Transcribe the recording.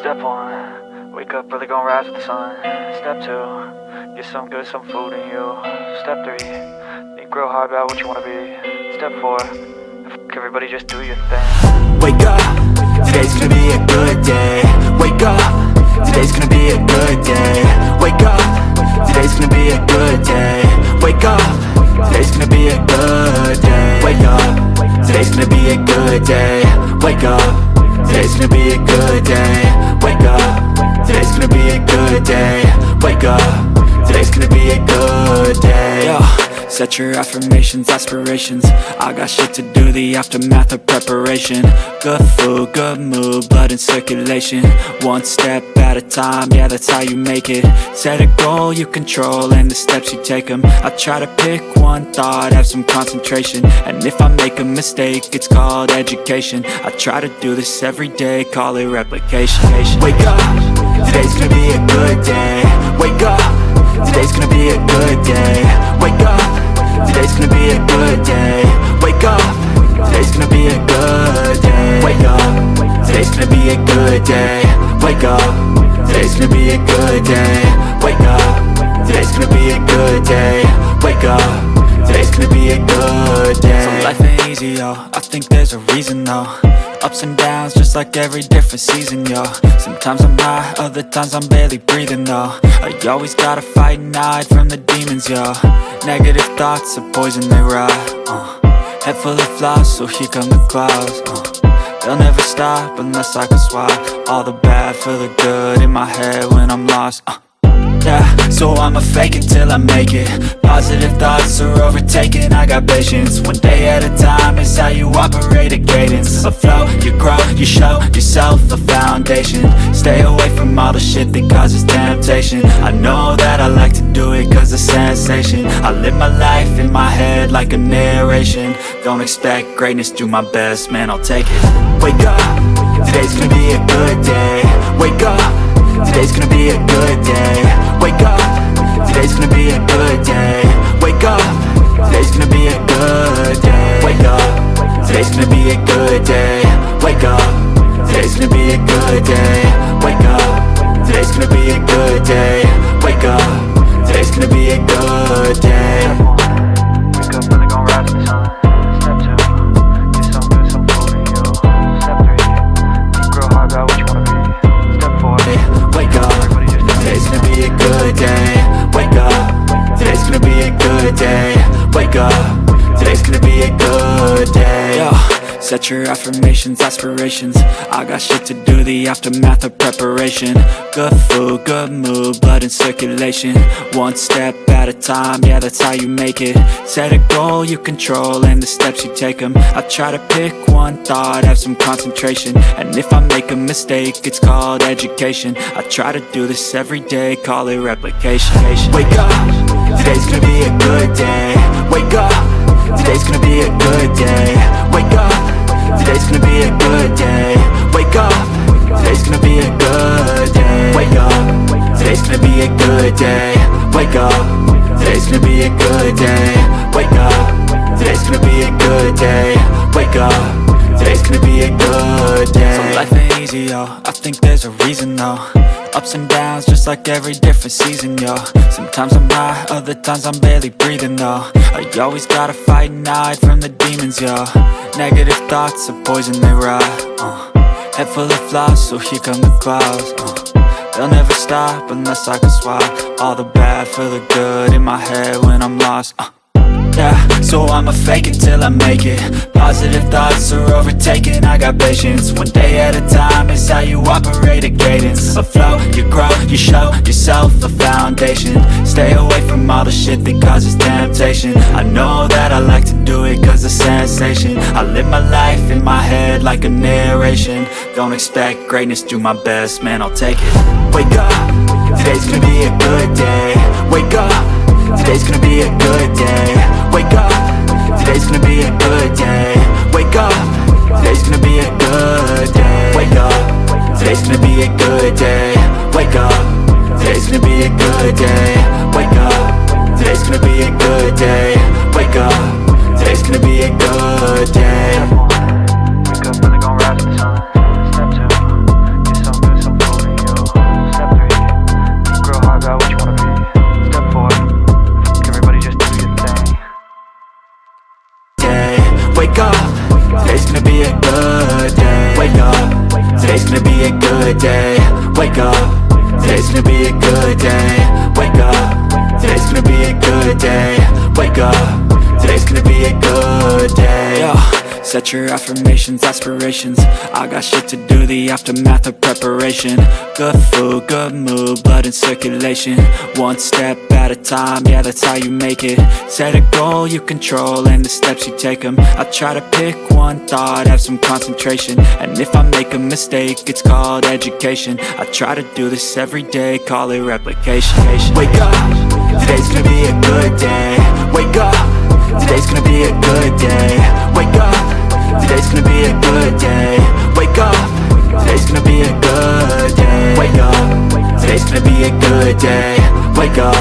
Step 1, wake up early, gon' rise with the sun. Step 2, get some good, some food in you. Step 3, think real hard about what you wanna be. Step 4, fuck everybody, just do your thing. Wake up, today's gonna be a good day. Wake up, today's gonna be a good day. Wake up, today's gonna be a good day. Wake up, today's gonna be a good day. Wake up, today's gonna be a good day. Wake up, today's gonna be a good day. Wake up, today's gonna be a good day. Wake up, today's gonna be a good day. Yo, set your affirmations, aspirations. I got shit to do, the aftermath of preparation. Good food, good mood, blood in circulation. One step at a time, yeah, that's how you make it. Set a goal you control and the steps you take them. I try to pick one thought, have some concentration. And if I make a mistake, it's called education. I try to do this every day, call it replication. Wake up, today's gonna be a good day. Wake up, today's gonna be a good day. Wake up, today's gonna be a good day. Wake up, today's gonna be a good day. Wake up, today's gonna be a good day. Wake up, today's gonna be a good day. Wake up, today's gonna be a good day. Wake up, today's gonna be a good day. So life ain't easy, yo, I think there's a reason though. Ups and downs, just like every different season, yo. Sometimes I'm high, other times I'm barely breathing, though. I always gotta fight and hide from the demons, yo. Negative thoughts are poison, they rot. Head full of flaws, so here come the clouds. They'll never stop unless I can swap all the bad for the good in my head when I'm lost. Yeah, so I'ma fake it till I make it. Positive thoughts are overtaken, I got patience. One day at a time is how you operate a cadence. A flow, you grow, you show yourself a foundation. Stay away from all the shit that causes temptation. I know that I like to do it cause it's sensation. I live my life in my head like a narration. Don't expect greatness, do my best, man, I'll take it. Wake up, today's gonna be a good day. Wake up, today's gonna be a good day. Wake up, today's gonna be a good day. Wake up, today's gonna be a good day. Wake up, today's gonna be a good day. Wake up, today's gonna be a good day. Wake up, today's gonna be a good day. Wake up, today's gonna be a good day. Wake up early, gon' rise with the sun. Step 2, get some good, some food in you. Step 3, think real hard about what you wanna be. Step 4, wake up, today's gonna be a good day. Wake up, today's gonna be a good day. Wake up, today's gonna be a good day. Yo, set your affirmations, aspirations. I got shit to do, the aftermath of preparation. Good food, good mood, blood in circulation. One step at a time, yeah, that's how you make it. Set a goal you control and the steps you take them. I try to pick one thought, have some concentration. And if I make a mistake, it's called education. I try to do this every day, call it replication. Wake up, today's gonna be a good day. Wake up, today's gonna be a good day. Wake up, today's gonna be a good day. Wake up, today's gonna be a good day. Wake up, today's gonna be a good day. Wake up, today's gonna be a good day. Wake up, today's gonna be a good day. Wake up, today's gonna be a good day. So life ain't easy, yo, I think there's a reason though. Ups and downs, just like every different season, yo. Sometimes I'm high, other times I'm barely breathing, though. I always gotta fight and hide from the demons, yo. Negative thoughts are poison, they rot. Head full of flaws, so here come the clouds. They'll never stop unless I can swap all the bad for the good in my head when I'm lost. Yeah, so I'ma fake it till I make it. Positive thoughts are overtaken, I got patience. One day at a time is how you operate a cadence. A flow, you grow, you show yourself a foundation. Stay away from all the shit that causes temptation. I know that I like to do it cause it's sensation. I live my life in my head like a narration. Don't expect greatness, do my best, man, I'll take it. Wake up, today's gonna be a good day. Wake up, today's gonna be a good day. Wake up, today's gonna be a good day. Wake up, today's gonna be a good day. Wake up, today's gonna be a good day. Wake up, today's gonna be a good day. Wake up, today's gonna be a good day. Wake up, today's gonna be a good day. Wake up early, gon' rise with the sun. Step 2, get some good, some food be a good day. Wake up, today's gonna be a good day. Wake up, today's gonna be a good day. Wake up, today's gonna be a good day. Yo, set your affirmations, aspirations. I got shit to do, the aftermath of preparation. Good food, good mood, blood in circulation. One step at a time, yeah, that's how you make it. Set a goal you control and the steps you take them. I try to pick one thought, have some concentration. And if I make a mistake, it's called education. I try to do this every day, call it replication. Wake up, today's gonna be a good day. Wake up, today's gonna be a good day. Wake up, today's gonna be a good day. Wake up, today's gonna be a good day. Wake up, today's gonna be a good day. Wake up,